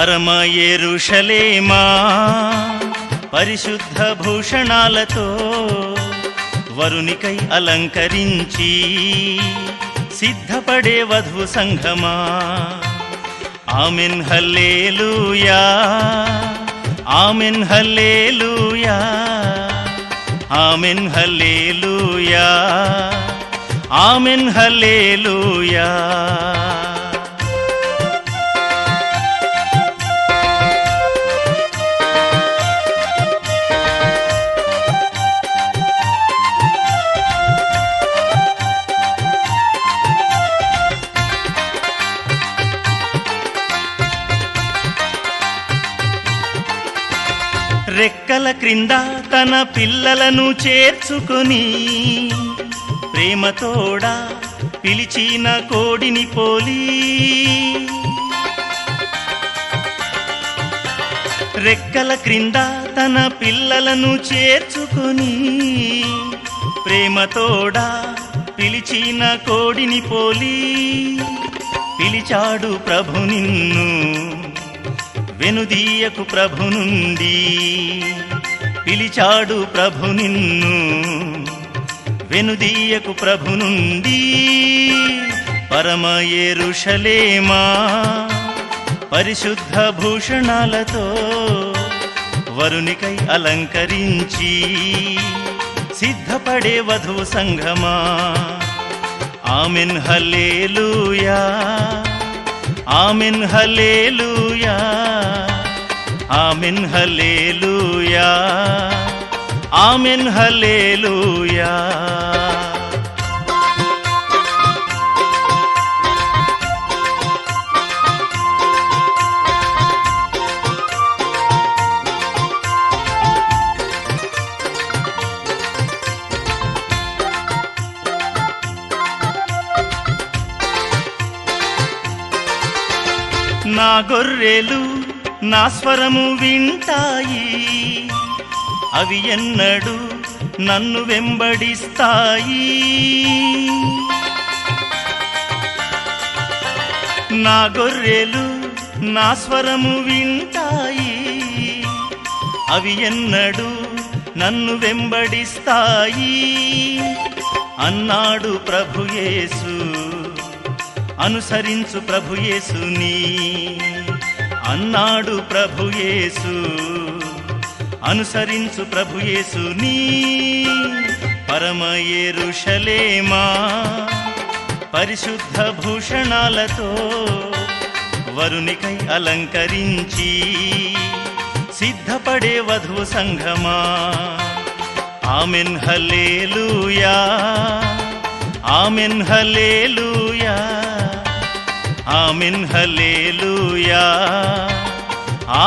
పరమ యెరూషలేమా పరిశుద్ధ భూషణాలతో వరునికై అలంకరించి సిద్ధపడే వధువు సంఘమా. Amen hallelujah, amen hallelujah, amen hallelujah, amen hallelujah. రెక్కల క్రింద తన పిల్లలను చేర్చుకొని ప్రేమతోడా పిలిచిన కోడిని పోలి, రెక్కల క్రింద తన పిల్లలను చేర్చుకొని ప్రేమతోడా పిలిచిన కోడిని పోలి పిలిచాడు ప్రభు నిన్ను వెనుదీయకు ప్రభు నుండి. పిలిచాడు ప్రభు నిన్ను వెనుదీయకు ప్రభు నుండి. పరమ యెరూషలేమా పరిశుద్ధ భూషణాలతో వరునికై అలంకరించి సిద్ధపడే వధువు సంఘమా. Amen hallelujah, amen hallelujah, amen hallelujah, amen hallelujah. నా గొర్రెలు నా స్వరము వింటాయి, అవి ఎన్నడూ నన్ను వెంబడిస్తాయి. నా గొర్రెలు నా స్వరము వింటాయి, అవి ఎన్నడూ నన్ను వెంబడిస్తాయి అన్నాడు ప్రభు యేసు. అనుసరించు ప్రభు యేసుని అన్నాడు ప్రభు యేసు. అనుసరించు ప్రభు యేసుని. పరమ యెరూషలేమా పరిశుద్ధ భూషణాలతో వరునికై అలంకరించి సిద్ధపడే వధువు సంఘమా. Amen hallelujah, amen hallelujah, amen hallelujah,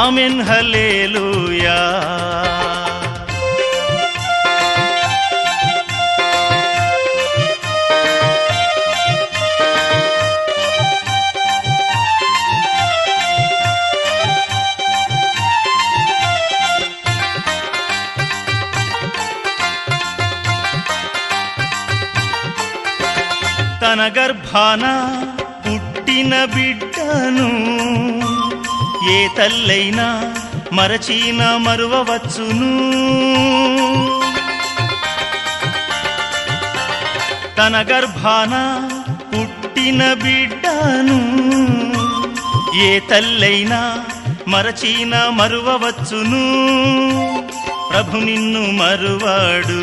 amen hallelujah. తన గర్భాన పుట్టిన బిడ్డను ఏ తల్లైనా మరచిన మరువవచ్చును. తన గర్భాన పుట్టిన బిడ్డను ఏ తల్లైనా మరచిన మరువవచ్చును. ప్రభు నిన్ను మరువాడు,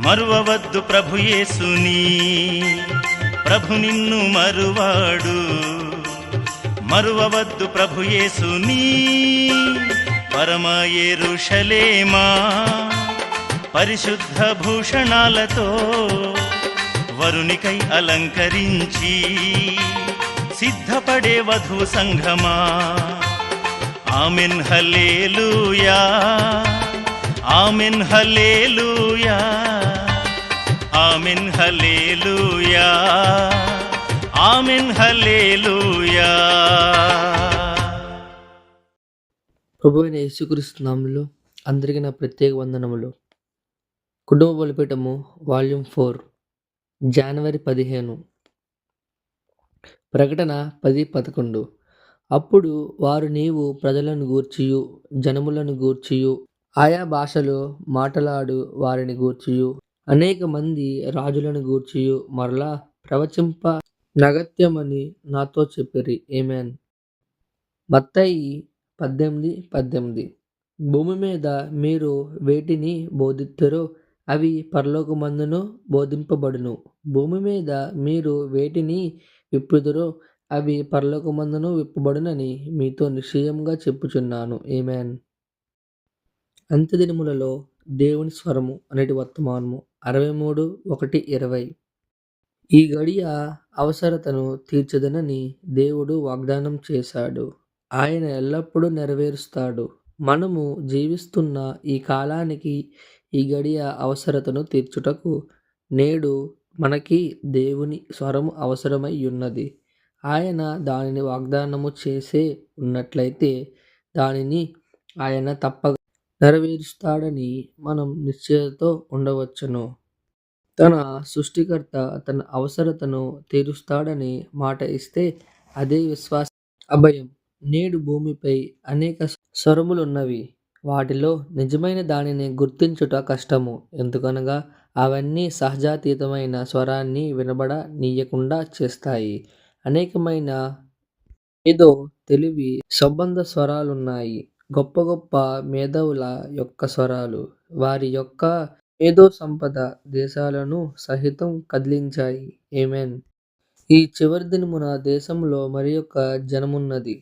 మరువవద్దు ప్రభు యేసుని. ప్రభు నిన్ను మరువాడు, మరువవద్దు ప్రభు యేసుని. పరమ యెరూషలేమా పరిశుద్ధ భూషణాలతో వరునికై అలంకరించి సిద్ధపడే వధువు సంఘమా. Amen hallelujah, amen hallelujah, amen hallelujah, amen hallelujah. ప్రభువైన యేసుక్రీస్తు నామములో అందరికీ నా ప్రత్యేక వందనములు. కుటుంబ బలిపీఠము వాల్యూమ్ 4 జనవరి 15. ప్రకటన 10:11. అప్పుడు వారు నీవు ప్రజలను గూర్చియు జనములను గూర్చియు ఆయా భాషలో మాటలాడు వారిని గూర్చియు అనేక మంది రాజులను గూర్చియు మరలా ప్రవచింప నగత్యమని నాతో చెప్పిరి. ఆమేన్. మత్తయి 18:18 భూమి మీద మీరు వేటిని బోధిత్తురో అవి పరలోకమందును బోధింపబడును. భూమి మీద మీరు వేటిని విప్పుదురో అవి పరలోకమందును విప్పబడునని మీతో నిశ్చయముగా చెప్పుచున్నాను. ఆమేన్. అంత్యదినములలో దేవుని స్వరము అనేటి వర్తమానము 63:1-20 ఈ గడియ అవసరతను తీర్చదనని దేవుడు వాగ్దానం చేశాడు. ఆయన ఎల్లప్పుడూ నెరవేరుస్తాడు. మనము జీవిస్తున్న ఈ కాలానికి ఈ గడియ అవసరతను తీర్చుటకు నేడు మనకి దేవుని స్వరము అవసరమై ఉన్నది. ఆయన దానిని వాగ్దానము చేసే ఉన్నట్లయితే దానిని ఆయన తప్పక నెరవేరుస్తాడని మనం నిశ్చయతతో ఉండవచ్చును. తన సృష్టికర్త తన అవసరతను తీరుస్తాడని మాట ఇస్తే అదే విశ్వాస అభయం. నేడు భూమిపై అనేక స్వరములున్నవి. వాటిలో నిజమైన దానిని గుర్తించుట కష్టము. ఎందుకనగా అవన్నీ సహజాతీతమైన స్వరాన్ని వినబడనీయకుండా చేస్తాయి. అనేకమైన ఏదో తెలివి సంబంధ స్వరాలున్నాయి. గొప్ప గొప్ప మేధావుల యొక్క స్వరాలు వారి యొక్క మేధో సంపద దేశాలను సహితం కదిలించాయి. ఆమేన్. ఈ చివరి దినమున దేశంలో మరియొక జనమున్నది.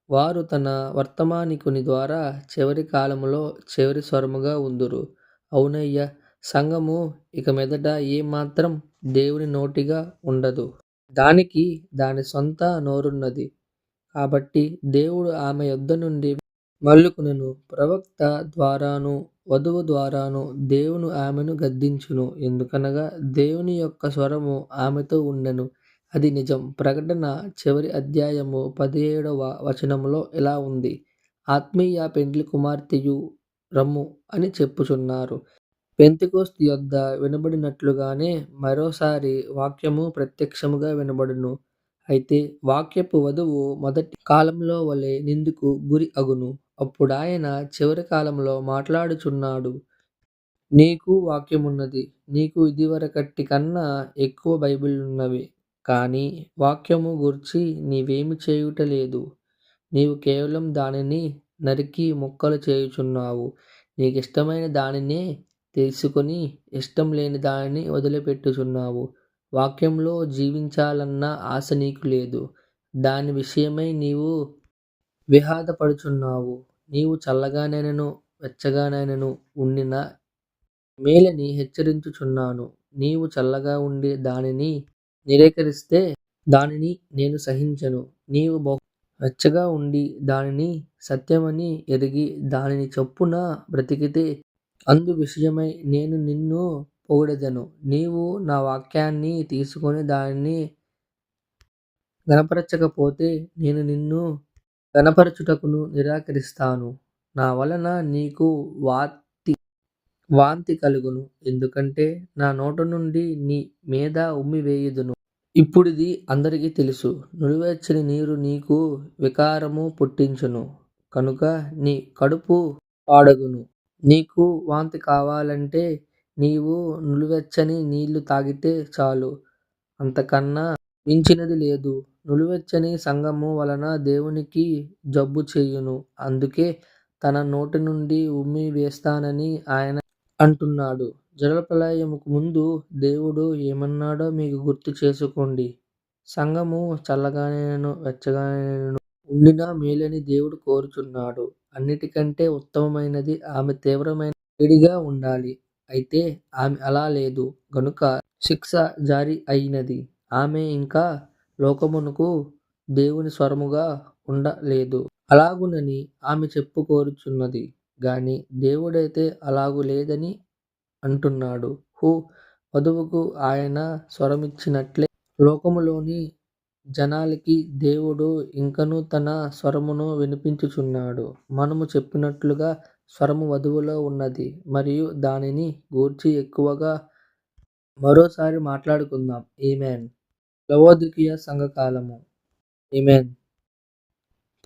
వారు తన వర్తమానికుని ద్వారా చివరి కాలములో చివరి స్వరముగా ఉందురు. అవునయ్య, సంఘము ఇక మీదట ఏమాత్రం దేవుని నోటిగా ఉండదు. దానికి దాని సొంత నోరున్నది. కాబట్టి దేవుడు ఆమె యొద్ద నుండి మల్లుకొనును. ప్రవక్త ద్వారాను వధువు ద్వారాను దేవుడు ఆమెను గద్దించును. ఎందుకనగా దేవుని యొక్క స్వరము ఆమెతో ఉండెను. అది నిజం. ప్రకటన చివరి అధ్యాయము 17వ వచనములో ఇలా ఉంది. ఆత్మీయ పెండ్లి కుమార్తెయు రమ్ము అని చెప్పుచున్నారు. పెంతెకొస్తు యొద్ద వినబడినట్లుగానే మరోసారి వాక్యము ప్రత్యక్షముగా వినబడును. అయితే వాక్యపు వధువు మొదటి కాలంలో వలె నిందుకు గురి అగును. అప్పుడాయన చివరి కాలంలో మాట్లాడుచున్నాడు. నీకు వాక్యమున్నది. నీకు ఇదివరకటి కన్నా ఎక్కువ బైబిలున్నవి. కానీ వాక్యము గూర్చి నీవేమి చేయుటలేదు. నీవు కేవలం దానిని నరికి ముక్కలు చేయుచున్నావు. నీకిష్టమైన దానినే తీసుకొని ఇష్టం లేని దానిని వదిలిపెట్టుచున్నావు. వాక్యంలో జీవించాలన్న ఆశ నీకు లేదు. దాని విషయమై నీవు విహాదపడుచున్నావు. నీవు చల్లగానైనను వెచ్చగానైనను ఉండిన మేలని హెచ్చరించుచున్నాను. నీవు చల్లగా ఉండి దానిని నిరాకరిస్తే దానిని నేను సహించను. నీవు వెచ్చగా ఉండి దానిని సత్యమని ఎరిగి దానిని చొప్పున బ్రతికితే అందు విషయమై నేను నిన్ను పొగడెదను. నీవు నా వాక్యాన్ని తీసుకొని దానిని గనపరచకపోతే నేను నిన్ను గనపరచుటకును నిరాకరిస్తాను. నా వలన నీకు వాంతి కలుగును. ఎందుకంటే నా నోట నుండి నీ మీద ఉమ్మివేయుదును. ఇప్పుడిది అందరికీ తెలుసు. నులివెచ్చని నీరు నీకు వికారము పుట్టించును. కనుక నీ కడుపు పాడగును. నీకు వాంతి కావాలంటే నీవు నులివెచ్చని నీళ్లు తాగితే చాలు. అంతకన్నా మించినది లేదు. నులివెచ్చని సంగము వలన దేవునికి జబ్బు చేయును. అందుకే తన నోటి నుండి ఉమ్మి వేస్తానని ఆయన అంటున్నాడు. జలప్రళయముకు ముందు దేవుడు ఏమన్నాడో మీకు గుర్తు చేసుకోండి. సంఘము చల్లగానైనను వెచ్చగానైనను ఉండిన మేలని దేవుడు కోరుచున్నాడు. అన్నిటికంటే ఉత్తమమైనది ఆమె తీవ్రమైన వేడిగా ఉండాలి. అయితే ఆమె అలా లేదు గనుక శిక్ష జారీ అయినది. ఆమె ఇంకా లోకమునకు దేవుని స్వరముగా ఉండలేదు. అలాగునని ఆమె చెప్పుకోరుచున్నది గాని దేవుడైతే అలాగు లేదని అంటున్నాడు. వధువుకు ఆయన స్వరమిచ్చినట్లే లోకములోని జనాలకి దేవుడు ఇంకనూ తన స్వరమును వినిపించుచున్నాడు. మనము చెప్పినట్లుగా స్వరము వధువులో ఉన్నది మరియు దానిని గూర్చి ఎక్కువగా మరోసారి మాట్లాడుకుందాం. ఆమేన్. లవోదికీయ సంఘకాలము. ఆమేన్.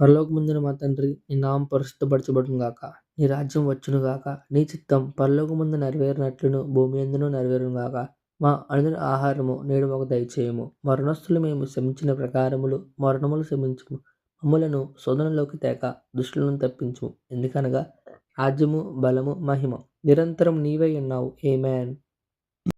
పరలోకమందున మా తండ్రి, నీ నామం పరిశుద్ధపరచబడును గాక. నీ రాజ్యం వచ్చును గాక. నీ చిత్తం పరలోకమందు నెరవేరినట్లును భూమి యందును నెరవేరును గాక. మా అనుదిన ఆహారము నేడు మాకు దయచేయము. మా రుణస్థులు మేము క్షమించిన ప్రకారములు మా రుణములు క్షమించుము. మమ్ములను శోధనలోకి తేక దుష్టులను తప్పించుము. ఎందుకనగా రాజ్యము, బలము, మహిమ నిరంతరం నీవై ఉన్నావు. ఆమేన్.